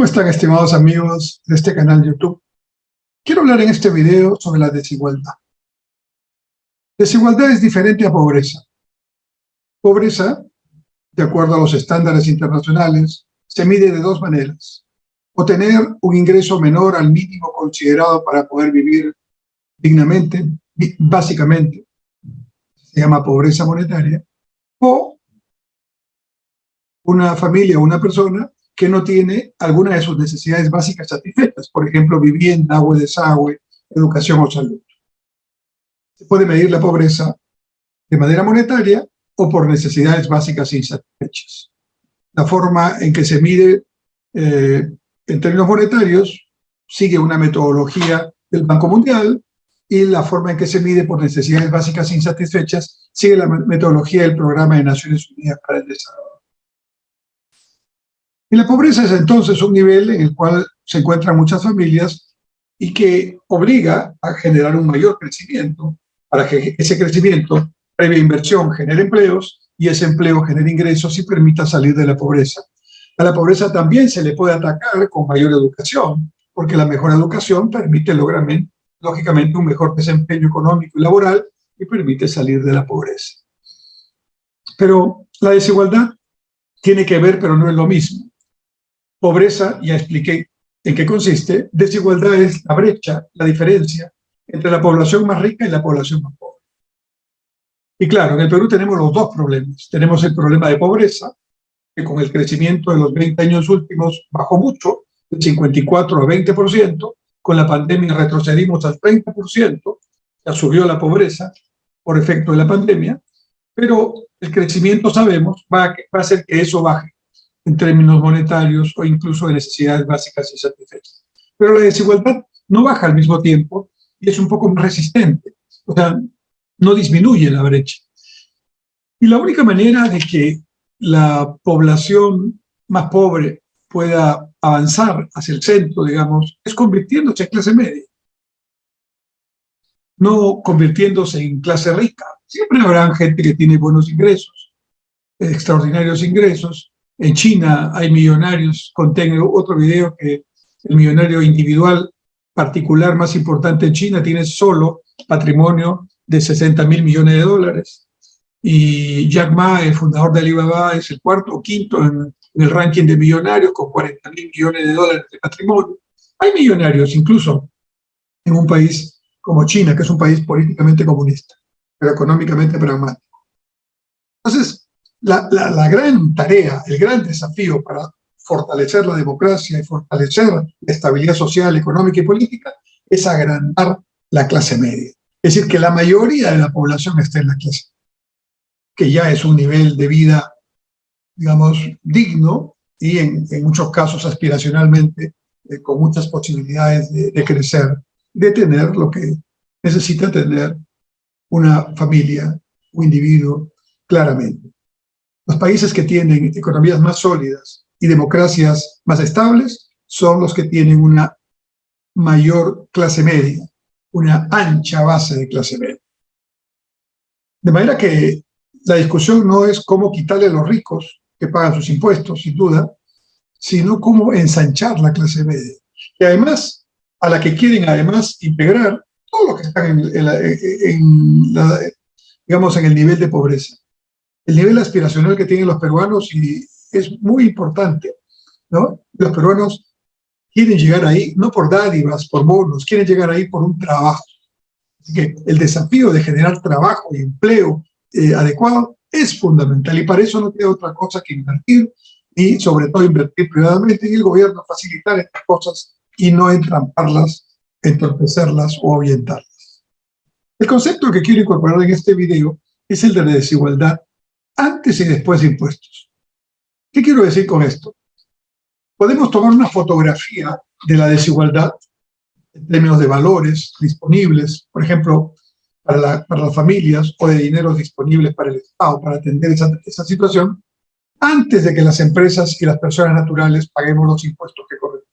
¿Cómo están, estimados amigos de este canal YouTube? Quiero hablar en este video sobre la desigualdad. Desigualdad es diferente a pobreza. Pobreza, de acuerdo a los estándares internacionales, se mide de dos maneras: o tener un ingreso menor al mínimo considerado para poder vivir dignamente, básicamente, se llama pobreza monetaria, o una familia o una persona que no tiene alguna de sus necesidades básicas satisfechas, por ejemplo, vivienda, agua y desagüe, educación o salud. Se puede medir la pobreza de manera monetaria o por necesidades básicas insatisfechas. La forma en que se mide en términos monetarios sigue una metodología del Banco Mundial, y la forma en que se mide por necesidades básicas insatisfechas sigue la metodología del Programa de Naciones Unidas para el Desarrollo. Y la pobreza es entonces un nivel en el cual se encuentran muchas familias y que obliga a generar un mayor crecimiento para que ese crecimiento, previa inversión, genere empleos y ese empleo genere ingresos y permita salir de la pobreza. A la pobreza también se le puede atacar con mayor educación, porque la mejor educación permite lógicamente un mejor desempeño económico y laboral y permite salir de la pobreza. Pero la desigualdad tiene que ver, pero no es lo mismo. Pobreza, ya expliqué en qué consiste. Desigualdad es la brecha, la diferencia entre la población más rica y la población más pobre. Y claro, en el Perú tenemos los dos problemas. Tenemos el problema de pobreza, que con el crecimiento de los 20 años últimos bajó mucho, del 54 a 20%, con la pandemia retrocedimos al 30%, ya subió la pobreza por efecto de la pandemia, pero el crecimiento, sabemos, va a hacer que eso baje en términos monetarios o incluso de necesidades básicas insatisfechas. Pero la desigualdad no baja al mismo tiempo y es un poco más resistente, o sea, no disminuye la brecha. Y la única manera de que la población más pobre pueda avanzar hacia el centro, digamos, es convirtiéndose en clase media, no convirtiéndose en clase rica. Siempre habrá gente que tiene buenos ingresos, extraordinarios ingresos. En China hay millonarios, conté en otro video que el millonario individual particular más importante en China tiene solo patrimonio de 60.000 millones de dólares. Y Jack Ma, el fundador de Alibaba, es el cuarto o quinto en el ranking de millonarios con 40.000 millones de dólares de patrimonio. Hay millonarios incluso en un país como China, que es un país políticamente comunista, pero económicamente pragmático. Entonces, la gran tarea, el gran desafío para fortalecer la democracia y fortalecer la estabilidad social, económica y política es agrandar la clase media. Es decir, que la mayoría de la población esté en la clase, que ya es un nivel de vida, digamos, digno y en muchos casos aspiracionalmente con muchas posibilidades de crecer, de tener lo que necesita tener una familia, un individuo, claramente. Los países que tienen economías más sólidas y democracias más estables son los que tienen una mayor clase media, una ancha base de clase media. De manera que la discusión no es cómo quitarle a los ricos que pagan sus impuestos, sin duda, sino cómo ensanchar la clase media. Y además, a la que quieren además integrar todos los que están digamos, en el nivel de pobreza. El nivel aspiracional que tienen los peruanos y es muy importante, ¿no? Los peruanos quieren llegar ahí, no por dádivas, por bonos, quieren llegar ahí por un trabajo. Así que el desafío de generar trabajo y empleo adecuado es fundamental, y para eso no queda otra cosa que invertir, y sobre todo invertir privadamente, y el gobierno facilitar estas cosas y no entramparlas, entorpecerlas o ahuyentarlas. El concepto que quiero incorporar en este video es el de la desigualdad antes y después de impuestos. ¿Qué quiero decir con esto? Podemos tomar una fotografía de la desigualdad en términos de valores disponibles, por ejemplo, para las familias, o de dinero disponibles para el Estado para atender esa situación, antes de que las empresas y las personas naturales paguemos los impuestos que corresponden.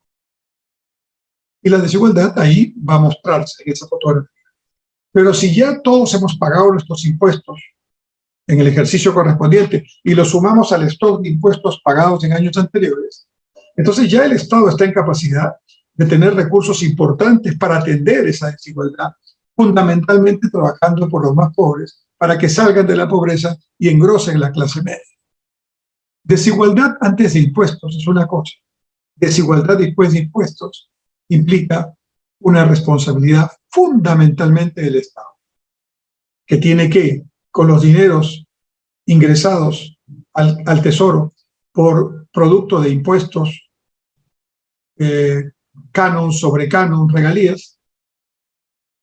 Y la desigualdad ahí va a mostrarse en esa fotografía. Pero si ya todos hemos pagado nuestros impuestos en el ejercicio correspondiente y lo sumamos al stock de impuestos pagados en años anteriores, Entonces ya el Estado está en capacidad de tener recursos importantes para atender esa desigualdad, fundamentalmente trabajando por los más pobres, para que salgan de la pobreza y engrosen la clase media. Desigualdad antes de impuestos es una cosa. Desigualdad después de impuestos implica una responsabilidad fundamentalmente del Estado, que tiene que, con los dineros ingresados al Tesoro por producto de impuestos, canon sobre canon, regalías,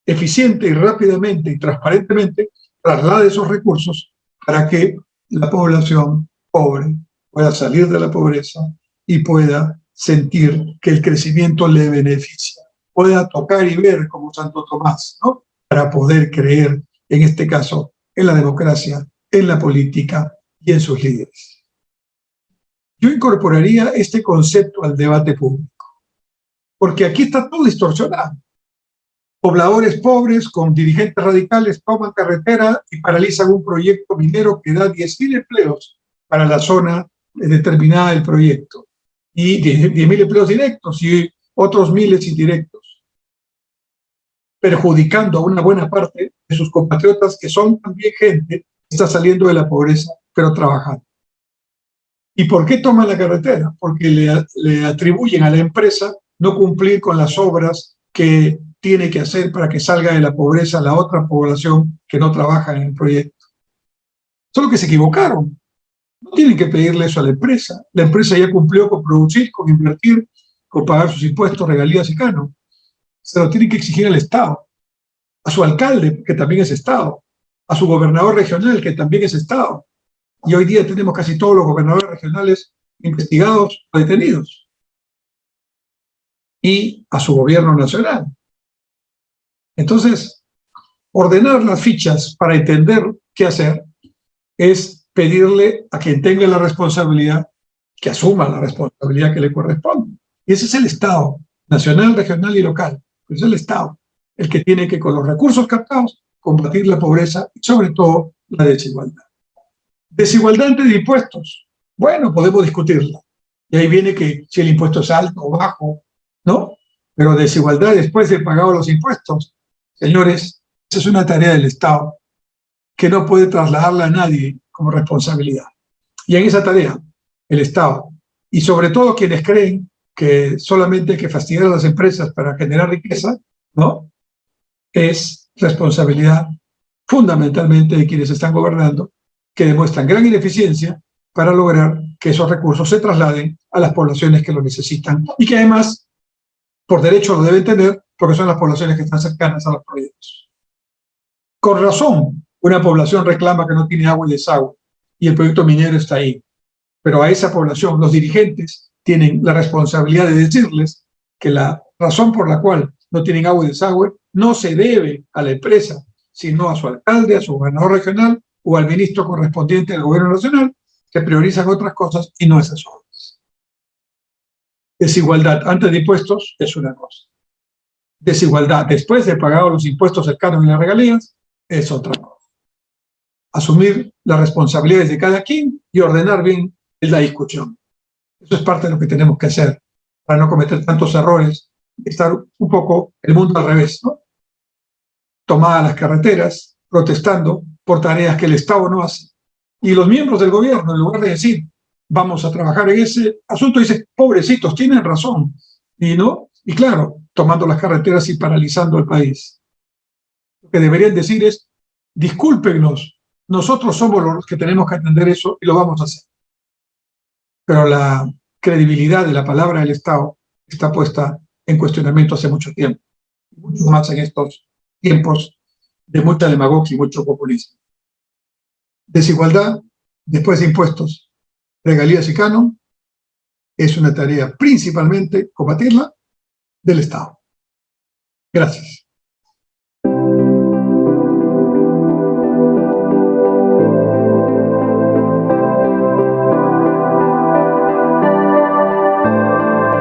eficiente y rápidamente y transparentemente traslade esos recursos para que la población pobre pueda salir de la pobreza y pueda sentir que el crecimiento le beneficia, pueda tocar y ver como Santo Tomás, ¿no? Para poder creer, en este caso, en la democracia, en la política y en sus líderes. Yo incorporaría este concepto al debate público, porque aquí está todo distorsionado. Pobladores pobres con dirigentes radicales toman carretera y paralizan un proyecto minero que da 10.000 empleos para la zona determinada del proyecto, y 10.000 empleos directos y otros miles indirectos, perjudicando a una buena parte de sus compatriotas que son también gente que está saliendo de la pobreza, pero trabajando. ¿Y por qué toman la carretera? Porque le atribuyen a la empresa no cumplir con las obras que tiene que hacer para que salga de la pobreza la otra población que no trabaja en el proyecto. Solo que se equivocaron. No tienen que pedirle eso a la empresa. La empresa ya cumplió con producir, con invertir, con pagar sus impuestos, regalías y canon. Se lo tienen que exigir al Estado, a su alcalde, que también es Estado, a su gobernador regional, que también es Estado. Y hoy día tenemos casi todos los gobernadores regionales investigados o detenidos. Y a su gobierno nacional. Entonces, ordenar las fichas para entender qué hacer es pedirle a quien tenga la responsabilidad que asuma la responsabilidad que le corresponde. Y ese es el Estado, nacional, regional y local. Es el Estado el que tiene que, con los recursos captados, combatir la pobreza y, sobre todo, la desigualdad. Desigualdad entre impuestos. Bueno, podemos discutirla. Y ahí viene que si el impuesto es alto o bajo, ¿no? Pero desigualdad después de pagado los impuestos. Señores, esa es una tarea del Estado que no puede trasladarla a nadie como responsabilidad. Y en esa tarea, el Estado, y sobre todo quienes creen que solamente hay que fastidiar a las empresas para generar riqueza, ¿no? Es responsabilidad fundamentalmente de quienes están gobernando, que demuestran gran ineficiencia para lograr que esos recursos se trasladen a las poblaciones que lo necesitan y que además, por derecho, lo deben tener porque son las poblaciones que están cercanas a los proyectos. Con razón, una población reclama que no tiene agua y desagüe y el proyecto minero está ahí. Pero a esa población, los dirigentes tienen la responsabilidad de decirles que la razón por la cual no tienen agua y desagüe no se debe a la empresa, sino a su alcalde, a su gobernador regional o al ministro correspondiente del gobierno nacional, que priorizan otras cosas y no esas obras. Desigualdad antes de impuestos es una cosa. Desigualdad después de pagados los impuestos cercanos y las regalías es otra cosa. Asumir las responsabilidades de cada quien y ordenar bien la discusión. Eso es parte de lo que tenemos que hacer para no cometer tantos errores y estar un poco el mundo al revés, ¿no? Tomadas las carreteras, protestando por tareas que el Estado no hace. Y los miembros del gobierno, en lugar de decir, vamos a trabajar en ese asunto, dicen, pobrecitos, tienen razón. Y no, y claro, tomando las carreteras y paralizando el país. Lo que deberían decir es, discúlpenos, nosotros somos los que tenemos que atender eso y lo vamos a hacer. Pero la credibilidad de la palabra del Estado está puesta en cuestionamiento hace mucho tiempo, mucho más en estos tiempos de mucha demagogia y mucho populismo. Desigualdad, después de impuestos, regalías y canon, es una tarea principalmente combatirla del Estado. Gracias.